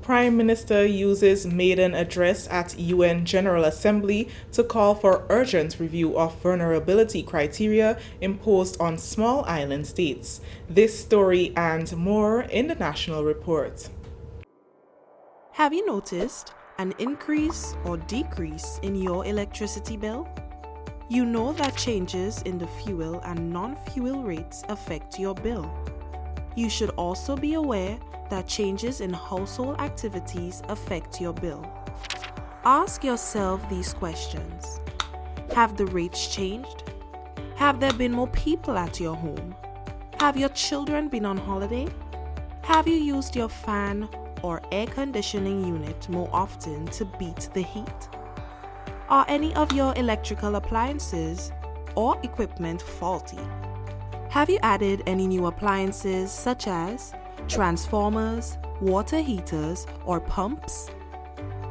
Prime Minister uses maiden address at UN General Assembly to call for urgent review of vulnerability criteria imposed on small island states. This story and more in the National Report. Have you noticed an increase or decrease in your electricity bill? You know that changes in the fuel and non-fuel rates affect your bill. You should also be aware that changes in household activities affect your bill. Ask yourself these questions. Have the rates changed? Have there been more people at your home? Have your children been on holiday? Have you used your fan or air conditioning unit more often to beat the heat? Are any of your electrical appliances or equipment faulty? Have you added any new appliances such as transformers, water heaters, or pumps?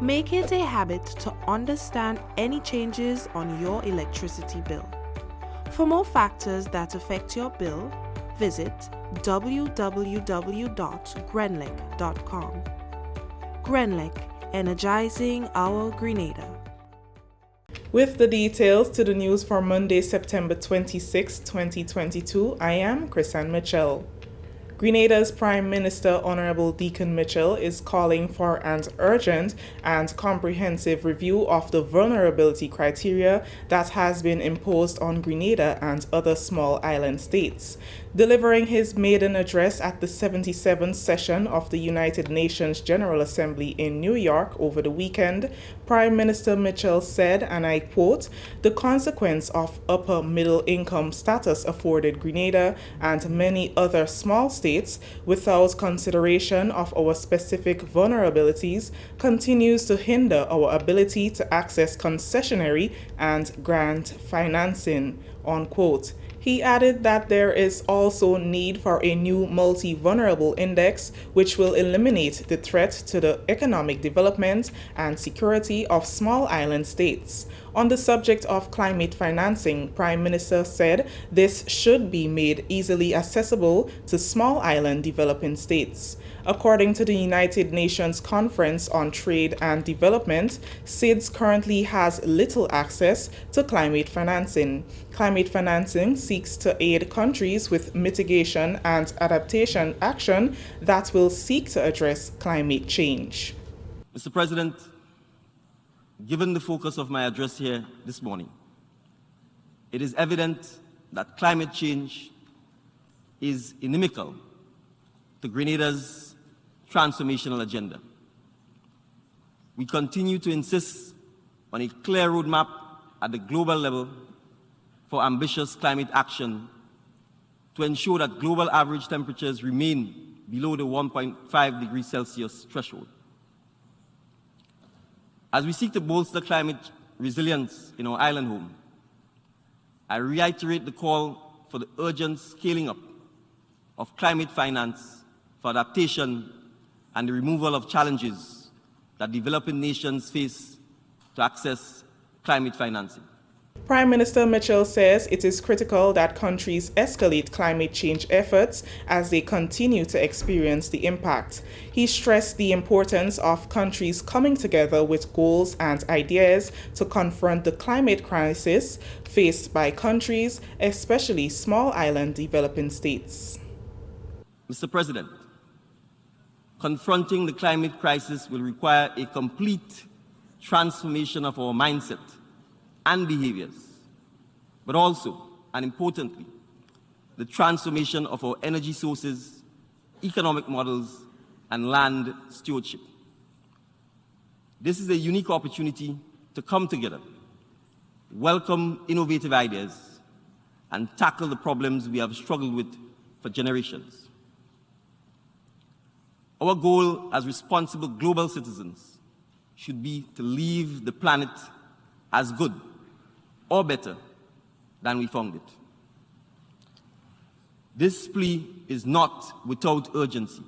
Make it a habit to understand any changes on your electricity bill. For more factors that affect your bill, visit www.grenlec.com. Grenlec, energizing our Grenada. With the details to the news for Monday, September 26, 2022, I am Chrisanne Mitchell. Grenada's Prime Minister Honorable Deacon Mitchell is calling for an urgent and comprehensive review of the vulnerability criteria that has been imposed on Grenada and other small island states. Delivering his maiden address at the 77th session of the United Nations General Assembly in New York over the weekend, Prime Minister Mitchell said, and I quote, "The consequence of upper middle income status afforded Grenada and many other small states without consideration of our specific vulnerabilities continues to hinder our ability to access concessionary and grant financing," unquote. He added that there is also need for a new multi-vulnerable index which will eliminate the threat to the economic development and security of small island states. On the subject of climate financing, Prime Minister said this should be made easily accessible to small island developing states. According to the United Nations Conference on Trade and Development, SIDS currently has little access to climate financing. Climate financing seeks to aid countries with mitigation and adaptation action that will seek to address climate change. Mr. President, given the focus of my address here this morning, it is evident that climate change is inimical to Grenada's transformational agenda. We continue to insist on a clear roadmap at the global level for ambitious climate action to ensure that global average temperatures remain below the 1.5 degrees Celsius threshold. As we seek to bolster climate resilience in our island home, I reiterate the call for the urgent scaling up of climate finance for adaptation and the removal of challenges that developing nations face to access climate financing. Prime Minister Mitchell says it is critical that countries escalate climate change efforts as they continue to experience the impact. He stressed the importance of countries coming together with goals and ideas to confront the climate crisis faced by countries, especially small island developing states. Mr. President, confronting the climate crisis will require a complete transformation of our mindset and behaviors, but also, and importantly, the transformation of our energy sources, economic models, and land stewardship. This is a unique opportunity to come together, welcome innovative ideas, and tackle the problems we have struggled with for generations. Our goal as responsible global citizens should be to leave the planet as good or better than we found it. This plea is not without urgency.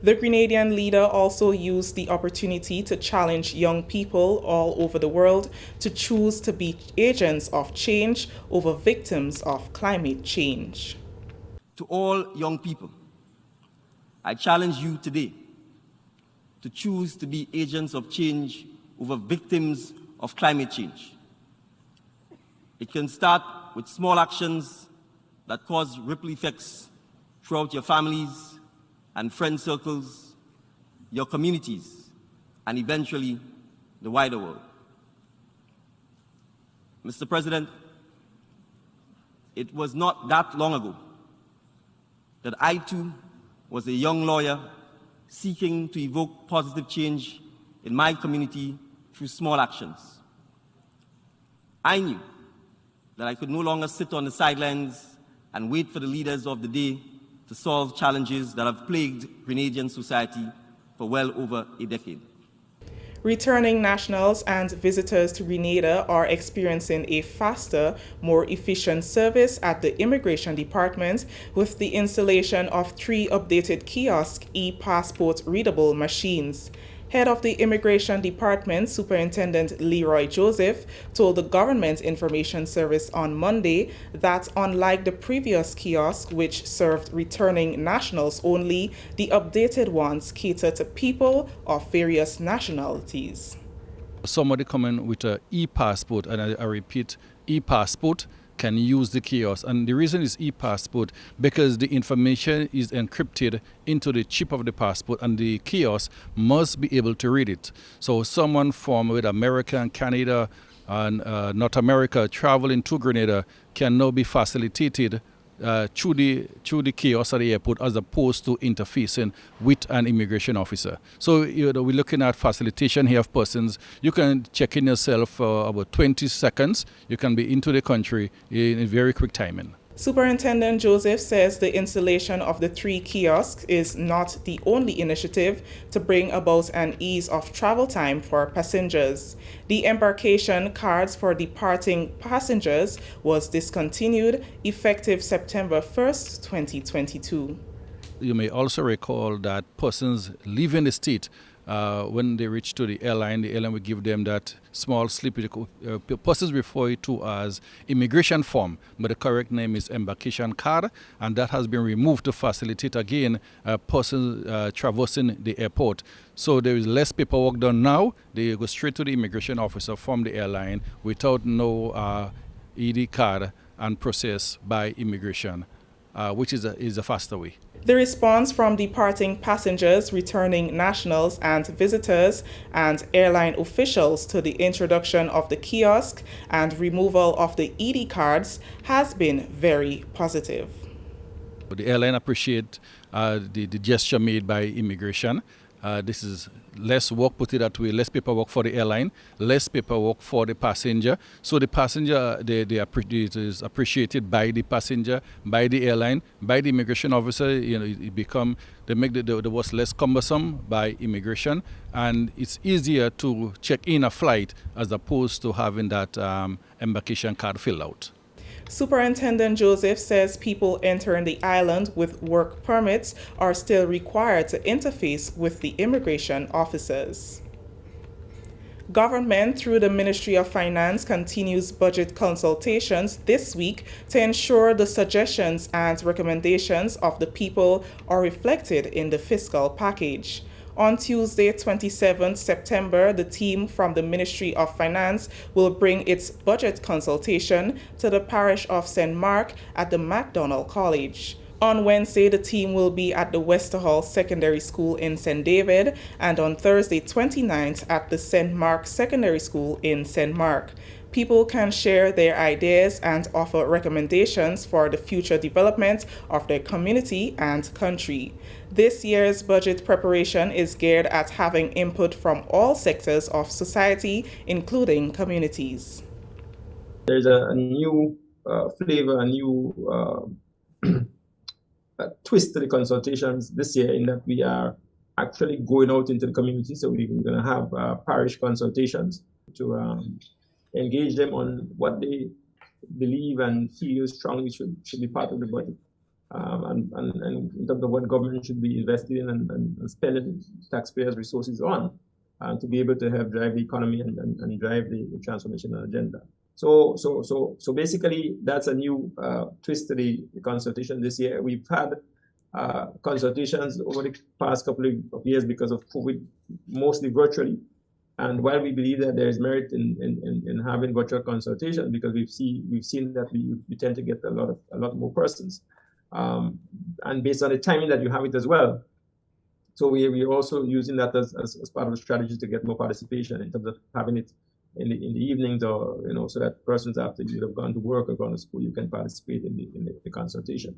The Grenadian leader also used the opportunity to challenge young people all over the world to choose to be agents of change over victims of climate change. To all young people, I challenge you today to choose to be agents of change over victims of climate change. It can start with small actions that cause ripple effects throughout your families and friend circles, your communities, and eventually the wider world. Mr. President, it was not that long ago that I too was a young lawyer seeking to evoke positive change in my community through small actions. I knew that I could no longer sit on the sidelines and wait for the leaders of the day to solve challenges that have plagued Grenadian society for well over a decade. Returning nationals and visitors to Grenada are experiencing a faster, more efficient service at the Immigration Department with the installation of 3 updated kiosk e-passport readable machines. Head of the Immigration Department, Superintendent Leroy Joseph, told the Government Information Service on Monday that unlike the previous kiosk, which served returning nationals only, the updated ones cater to people of various nationalities. Somebody coming with an e-passport, and I repeat, e-passport, can use the kiosk. And the reason is e-passport because the information is encrypted into the chip of the passport and the kiosk must be able to read it. So someone from with America and Canada and North America traveling to Grenada can now be facilitated through the kiosk at the airport as opposed to interfacing with an immigration officer. So we're looking at facilitation here of persons. You can check in yourself for about 20 seconds. You can be into the country in a very quick timing. Superintendent Joseph says the installation of the 3 kiosks is not the only initiative to bring about an ease of travel time for passengers. The embarkation cards for departing passengers was discontinued effective September 1st, 2022. You may also recall that persons leaving the state, when they reach to the airline will give them that small slip. Persons refer to as immigration form, but the correct name is embarkation card, and that has been removed to facilitate again persons traversing the airport. So there is less paperwork done now. They go straight to the immigration officer from the airline without no ED card and process by immigration, which is a faster way. The response from departing passengers, returning nationals and visitors, and airline officials to the introduction of the kiosk and removal of the ED cards has been very positive. The airline appreciate the gesture made by immigration. This is less work, put it that way, less paperwork for the airline, less paperwork for the passenger. So the passenger, it is appreciated by the passenger, by the airline, by the immigration officer. They make the work less cumbersome by immigration, and it's easier to check in a flight as opposed to having that embarkation card filled out. Superintendent Joseph says people entering the island with work permits are still required to interface with the immigration officers. Government, through the Ministry of Finance, continues budget consultations this week to ensure the suggestions and recommendations of the people are reflected in the fiscal package. On Tuesday, 27th September, the team from the Ministry of Finance will bring its budget consultation to the parish of St. Mark at the MacDonald College. On Wednesday, the team will be at the Westerhall Secondary School in St. David, and on Thursday, 29th, at the St. Mark Secondary School in St. Mark. People can share their ideas and offer recommendations for the future development of their community and country. This year's budget preparation is geared at having input from all sectors of society, including communities. There's a new flavor, a new twist to the consultations this year in that we are actually going out into the community. So we're going to have parish consultations to engage them on what they believe and feel strongly should be part of the budget. And in terms of what government should be investing in and spending taxpayers' resources on to be able to help drive the economy and drive the transformational agenda. So basically, that's a new twist to the consultation this year. We've had consultations over the past couple of years because of COVID, mostly virtually. And while we believe that there is merit in having virtual consultations, because we've seen that we tend to get a lot more persons, and based on the timing that you have it as well. So we're also using that as part of the strategy to get more participation in terms of having it in the evenings, or so that persons after you have gone to work or gone to school, you can participate in the consultation.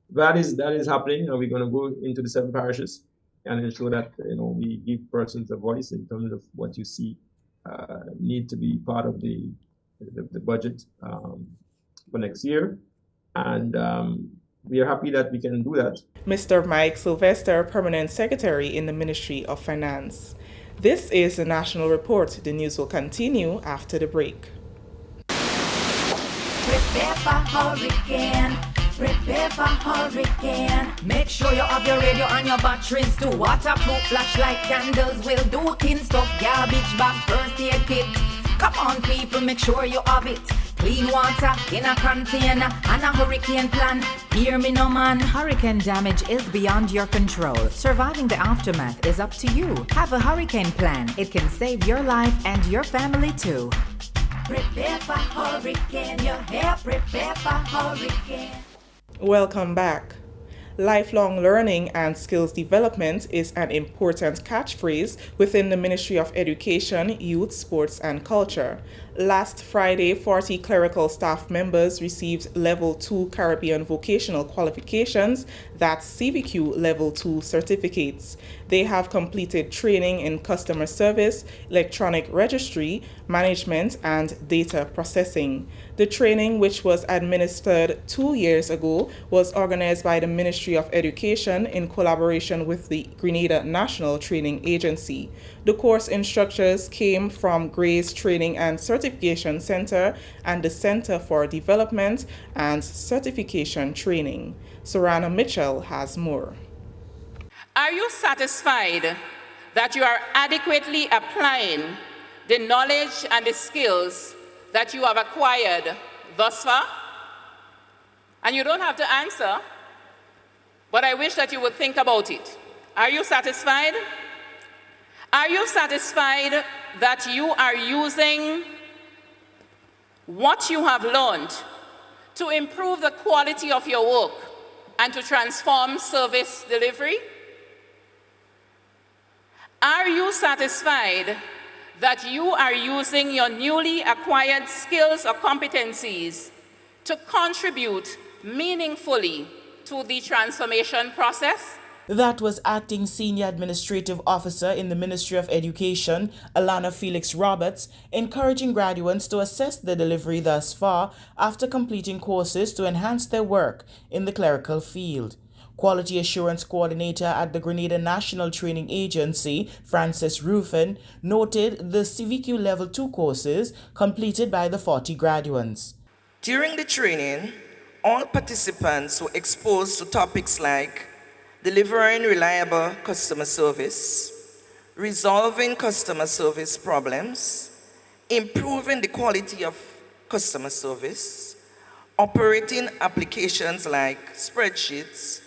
That is happening, and we're going to go into the 7 parishes and ensure that we give persons a voice in terms of what you see need to be part of the budget for next year, and we are happy that we can do that. Mr. Mike Sylvester, Permanent Secretary in the Ministry of Finance. This is the National Report. The news will continue after the break. Prepare for hurricane. Prepare for hurricane. Make sure you have your radio and your batteries too. Waterproof flashlight candles will do. Tin stuff, garbage bag, first aid kit. Come on people, make sure you have it. Clean water in a container and a hurricane plan. Hear me no man. Hurricane damage is beyond your control. Surviving the aftermath is up to you. Have a hurricane plan. It can save your life and your family too. Prepare for hurricane. Your hair, prepare for hurricane. Welcome back. Lifelong learning and skills development is an important catchphrase within the Ministry of Education, Youth, Sports and Culture. Last Friday, 40 clerical staff members received Level 2 Caribbean Vocational Qualifications, that's CVQ Level 2 certificates. They have completed training in customer service, electronic registry, management, and data processing. The training, which was administered 2 years ago, was organized by the Ministry of Education in collaboration with the Grenada National Training Agency. The course instructors came from Gray's Training and Certification Center and the Center for Development and Certification Training. Sorana Mitchell has more. Are you satisfied that you are adequately applying the knowledge and the skills that you have acquired thus far? And you don't have to answer, but I wish that you would think about it. Are you satisfied? Are you satisfied that you are using what you have learned to improve the quality of your work and to transform service delivery? Are you satisfied that you are using your newly acquired skills or competencies to contribute meaningfully to the transformation process? That was Acting Senior Administrative Officer in the Ministry of Education, Alana Felix Roberts, encouraging graduates to assess the delivery thus far after completing courses to enhance their work in the clerical field. Quality Assurance Coordinator at the Grenada National Training Agency, Francis Ruffin, noted the CVQ Level 2 courses completed by the 40 graduates. During the training, all participants were exposed to topics like delivering reliable customer service, resolving customer service problems, improving the quality of customer service, operating applications like spreadsheets,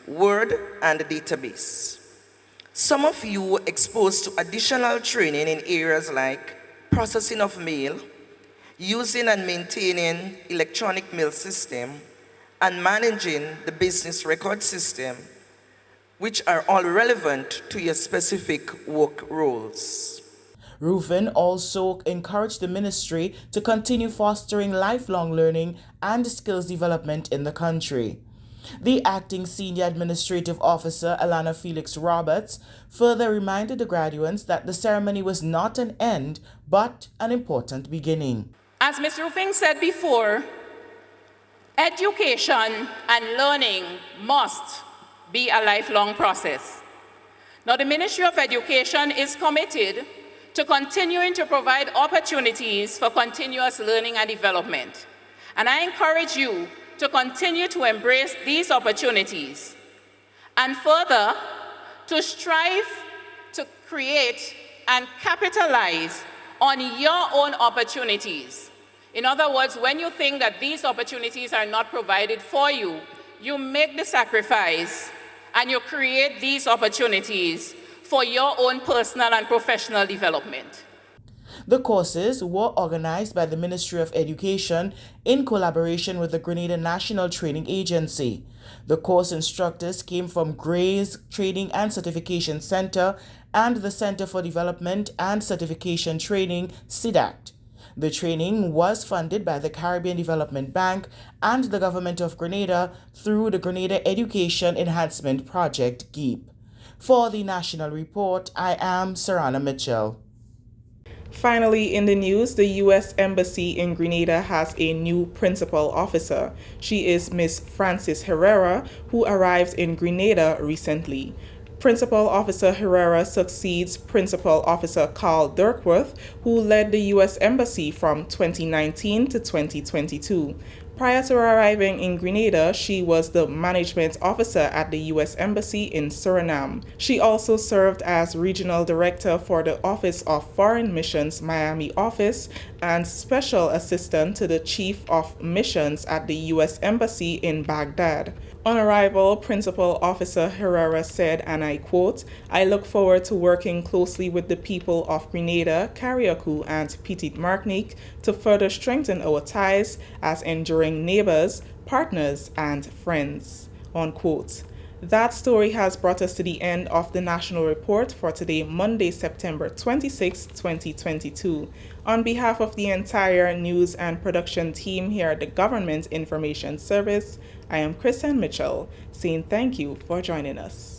Word, and the database. Some of you were exposed to additional training in areas like processing of mail, using and maintaining electronic mail system, and managing the business record system, which are all relevant to your specific work roles. Ruffin also encouraged the ministry to continue fostering lifelong learning and skills development in the country. The Acting Senior Administrative Officer, Alana Felix Roberts, further reminded the graduates that the ceremony was not an end, but an important beginning. As Ms. Ruffin said before, education and learning must be a lifelong process. Now, the Ministry of Education is committed to continuing to provide opportunities for continuous learning and development. And I encourage you to continue to embrace these opportunities and further to strive to create and capitalize on your own opportunities. In other words, when you think that these opportunities are not provided for you, you make the sacrifice and you create these opportunities for your own personal and professional development. The courses were organized by the Ministry of Education in collaboration with the Grenada National Training Agency. The course instructors came from Gray's Training and Certification Center and the Center for Development and Certification Training, CDACT. The training was funded by the Caribbean Development Bank and the Government of Grenada through the Grenada Education Enhancement Project, GEEP. For the National Report, I am Sarana Mitchell. Finally, in the news, the U.S. Embassy in Grenada has a new principal officer. She is Miss Frances Herrera, who arrived in Grenada recently. Principal Officer Herrera succeeds Principal Officer Carl Dirkworth, who led the U.S. Embassy from 2019 to 2022. Prior to arriving in Grenada, she was the management officer at the U.S. Embassy in Suriname. She also served as regional director for the Office of Foreign Missions Miami office and special assistant to the Chief of Missions at the U.S. Embassy in Baghdad. On arrival, Principal Officer Herrera said, and I quote, "I look forward to working closely with the people of Grenada, Carriacou, and Petite Martinique to further strengthen our ties as enduring neighbors, partners, and friends." Unquote. That story has brought us to the end of the National Report for today, Monday, September 26, 2022. On behalf of the entire news and production team here at the Government Information Service, I am Kristen Mitchell, saying thank you for joining us.